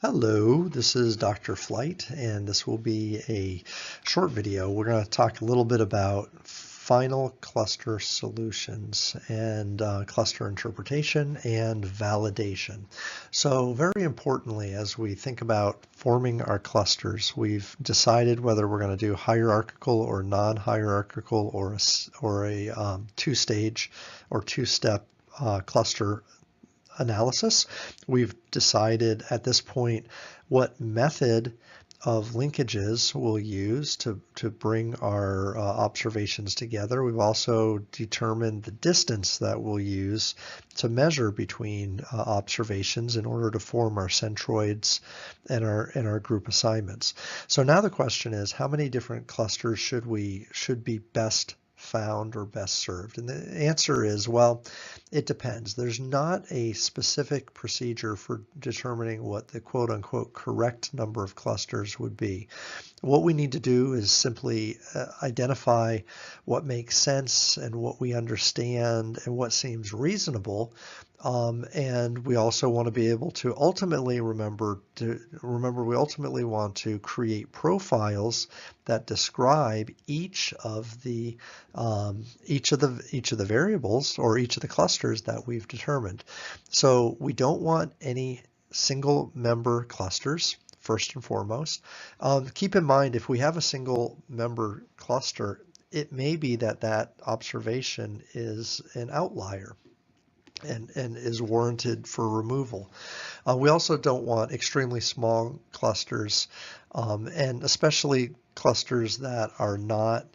Hello, this is Dr. Flight, and this will be a short video. We're going to talk a little bit about final cluster solutions and cluster interpretation and validation. So very importantly, as we think about forming our clusters, we've decided whether we're going to do hierarchical or non-hierarchical or a two-stage or two-step cluster analysis. We've decided at this point what method of linkages we'll use to bring our observations together. We've also determined the distance that we'll use to measure between observations in order to form our centroids and our group assignments. So now the question is, how many different clusters should be best found or best served? And the answer is, well, it depends. There's not a specific procedure for determining what the quote unquote correct number of clusters would be. What we need to do is simply identify what makes sense and what we understand and what seems reasonable. And we also want to be able to ultimately remember we ultimately want to create profiles that describe each of the variables or each of the clusters that we've determined. So we don't want any single member clusters. First and foremost, keep in mind if we have a single member cluster, it may be that that observation is an outlier and is warranted for removal. We also don't want extremely small clusters, and especially clusters that are not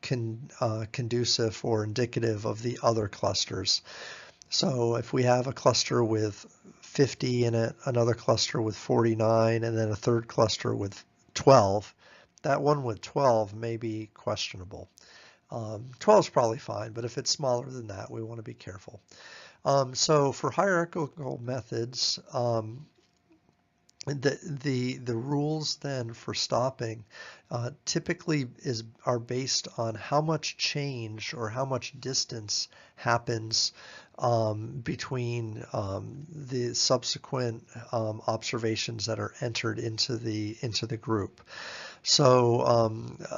conducive or indicative of the other clusters. So if we have a cluster with 50 in it, another cluster with 49, and then a third cluster with 12, that one with 12 may be questionable. 12 is probably fine, but if it's smaller than that, we want to be careful. So for hierarchical methods, the rules then for stopping typically are based on how much change or how much distance happens between the subsequent observations that are entered into the group. So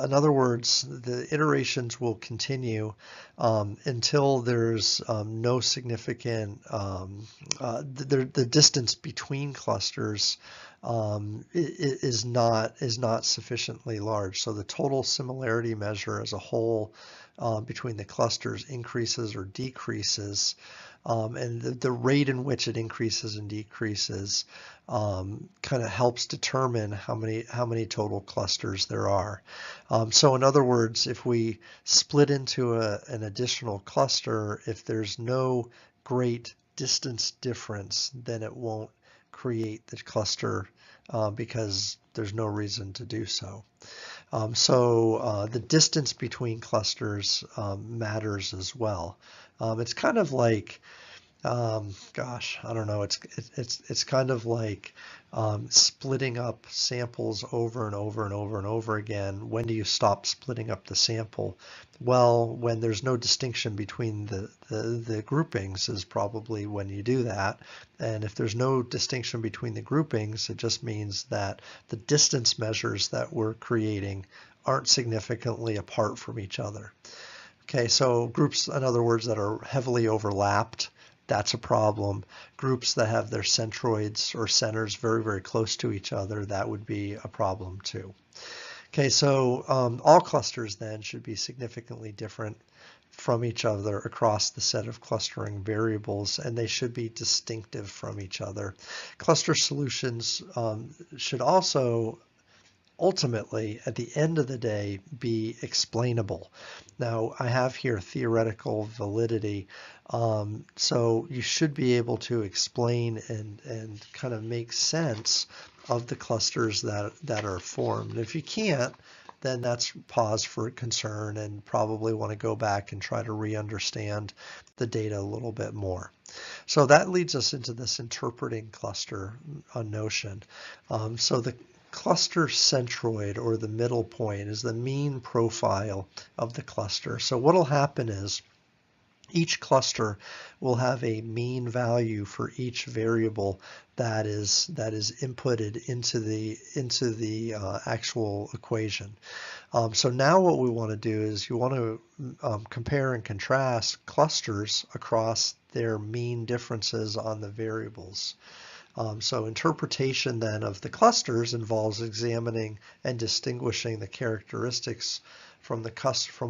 in other words, the iterations will continue until there's no significant, the distance between clusters is not sufficiently large. So the total similarity measure as a whole between the clusters increases or decreases, and the rate in which it increases and decreases kind of helps determine how many total clusters there are. So in other words, if we split into an additional cluster, if there's no great distance difference, then it won't create the cluster because there's no reason to do so. So the distance between clusters matters as well. It's kind of like, gosh, I don't know. It's kind of like splitting up samples over and over and over and over again. When do you stop splitting up the sample? Well, when there's no distinction between the groupings is probably when you do that. And if there's no distinction between the groupings, it just means that the distance measures that we're creating aren't significantly apart from each other. Okay, so groups, in other words, that are heavily overlapped, that's a problem. Groups that have their centroids or centers very, very close to each other, that would be a problem too. Okay, so all clusters then should be significantly different from each other across the set of clustering variables, and they should be distinctive from each other. Cluster solutions should also ultimately, at the end of the day, be explainable. Now, I have here theoretical validity, so you should be able to explain and kind of make sense of the clusters that are formed. If you can't, then that's pause for concern and probably want to go back and try to re-understand the data a little bit more. So that leads us into this interpreting cluster notion. So the cluster centroid, or the middle point, is the mean profile of the cluster. So what will happen is Each cluster will have a mean value for each variable that is inputted into the actual equation. So now what we want to do is you want to compare and contrast clusters across their mean differences on the variables. So interpretation then of the clusters involves examining and distinguishing the characteristics from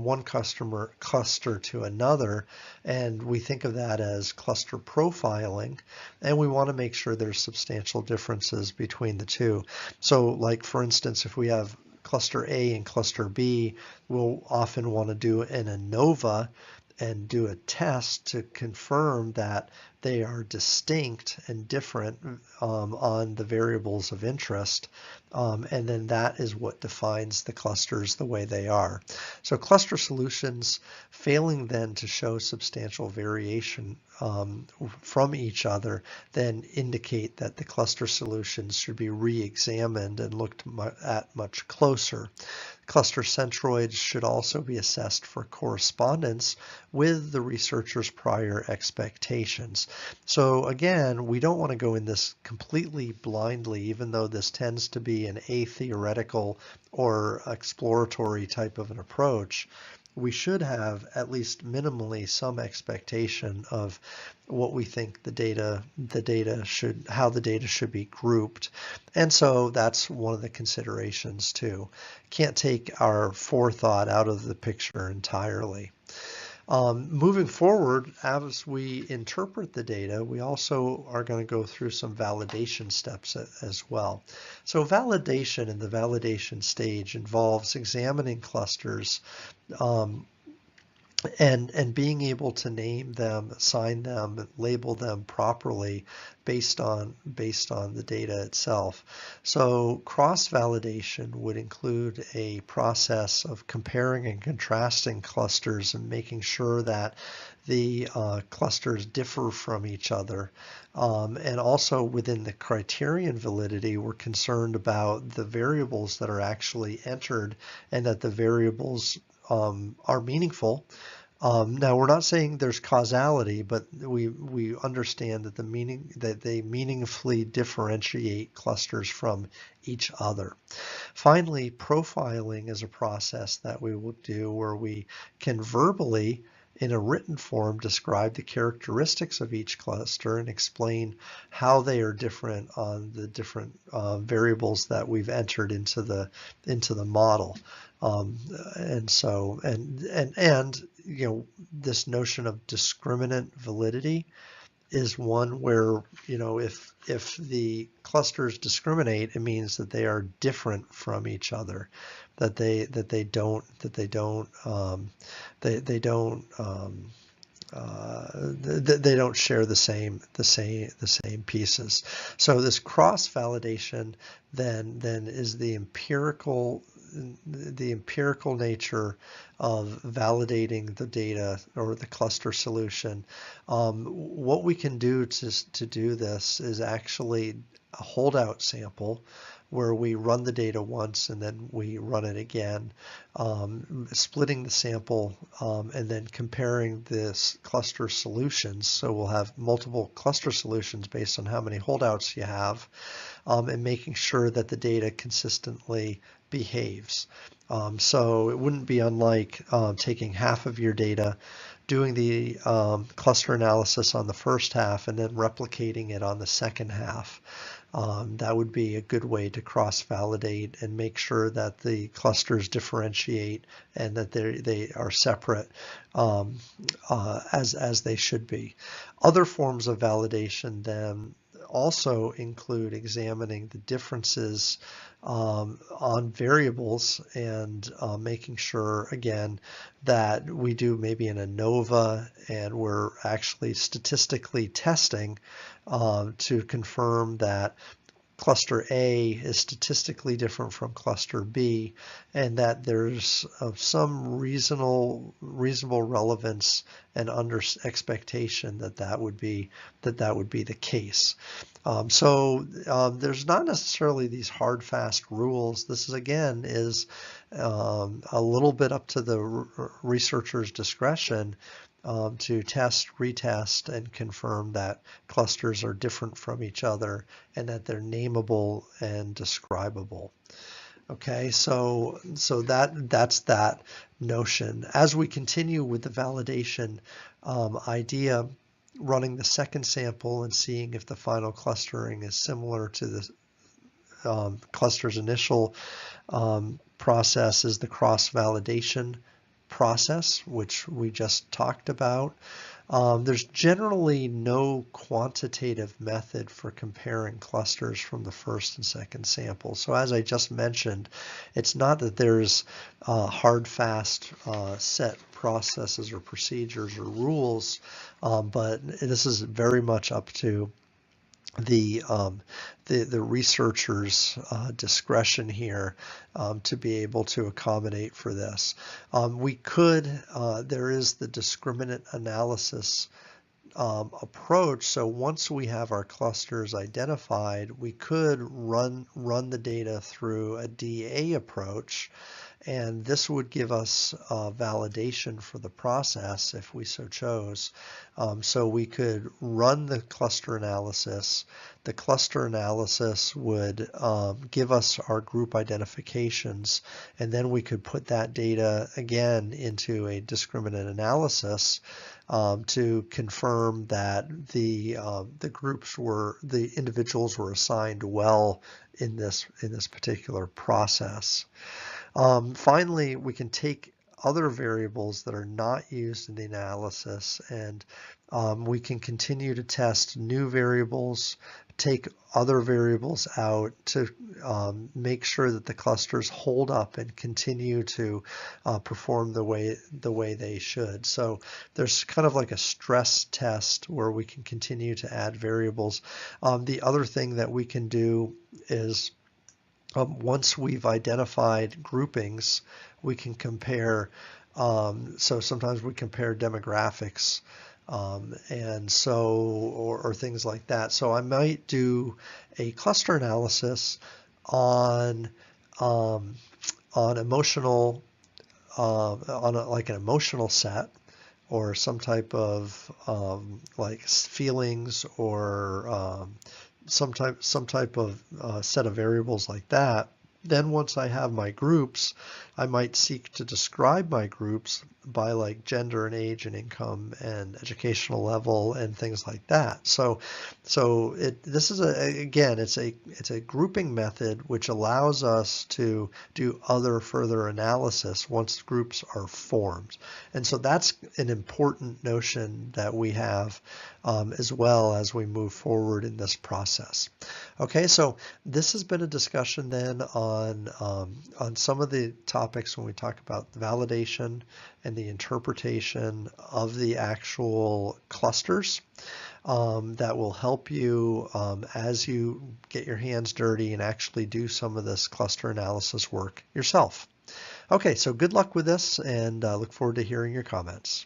one customer cluster to another, and we think of that as cluster profiling, and we want to make sure there's substantial differences between the two. So like for instance, if we have cluster A and cluster B, we'll often want to do an ANOVA and do a test to confirm that they are distinct and different on the variables of interest, and then that is what defines the clusters the way they are. So cluster solutions failing then to show substantial variation from each other then indicate that the cluster solutions should be re-examined and looked at much closer. Cluster centroids should also be assessed for correspondence with the researcher's prior expectations. So again, we don't want to go in this completely blindly, even though this tends to be an atheoretical or exploratory type of an approach. We should have at least minimally some expectation of what we think how the data should be grouped. And so that's one of the considerations too. Can't take our forethought out of the picture entirely. Moving forward, as we interpret the data, we also are going to go through some validation steps as well. So validation in the validation stage involves examining clusters and being able to name them, assign them, label them properly based on the data itself. So cross-validation would include a process of comparing and contrasting clusters and making sure that the clusters differ from each other. And also within the criterion validity, we're concerned about the variables that are actually entered and that the variables are meaningful. Now we're not saying there's causality, but we understand that they meaningfully differentiate clusters from each other. Finally, profiling is a process that we will do where we can verbally, in a written form, describe the characteristics of each cluster and explain how they are different on the different variables that we've entered into the model. And you know, this notion of discriminant validity is one where, you know, if the clusters discriminate, it means that they are different from each other, that they don't share the same pieces. So this cross validation then is the empirical nature of validating the data or the cluster solution. What we can do to do this is actually a holdout sample where we run the data once and then we run it again, splitting the sample and then comparing this cluster solutions. So we'll have multiple cluster solutions based on how many holdouts you have, and making sure that the data consistently behaves. So it wouldn't be unlike taking half of your data, doing the cluster analysis on the first half, and then replicating it on the second half. That would be a good way to cross-validate and make sure that the clusters differentiate and that they are separate as they should be. Other forms of validation then also include examining the differences on variables and making sure, again, that we do maybe an ANOVA and we're actually statistically testing to confirm that cluster A is statistically different from cluster B, and that there's some reasonable relevance and expectation that would be the case. There's not necessarily these hard, fast rules. This is a little bit up to the researcher's discretion to test, retest, and confirm that clusters are different from each other and that they're nameable and describable. Okay, so that's that notion. As we continue with the validation idea, running the second sample and seeing if the final clustering is similar to the cluster's initial process is the cross-validation process, which we just talked about. There's generally no quantitative method for comparing clusters from the first and second sample. So as I just mentioned, it's not that there's hard, fast set processes or procedures or rules, but this is very much up to the researcher's discretion here to be able to accommodate for this. We could, there is the discriminant analysis approach. So once we have our clusters identified, we could run the data through a DA approach, and this would give us validation for the process if we so chose. So we could run the cluster analysis. The cluster analysis would give us our group identifications, and then we could put that data again into a discriminant analysis to confirm that the individuals were assigned well in this particular process. Finally, we can take other variables that are not used in the analysis, and we can continue to test new variables, take other variables out to make sure that the clusters hold up and continue to perform the way they should. So there's kind of like a stress test where we can continue to add variables. The other thing that we can do is once we've identified groupings, we can compare. So sometimes we compare demographics, and so or things like that. So I might do a cluster analysis on emotional like an emotional set, or some type of like feelings, or some type of set of variables like that. Then once I have my groups, I might seek to describe my groups by like gender and age and income and educational level and things like that. So this is again, it's a grouping method which allows us to do other further analysis once groups are formed. And so that's an important notion that we have as well as we move forward in this process. Okay, so this has been a discussion then on some of the topics when we talk about validation and the interpretation of the actual clusters. That will help you as you get your hands dirty and actually do some of this cluster analysis work yourself. Okay, so good luck with this, and look forward to hearing your comments.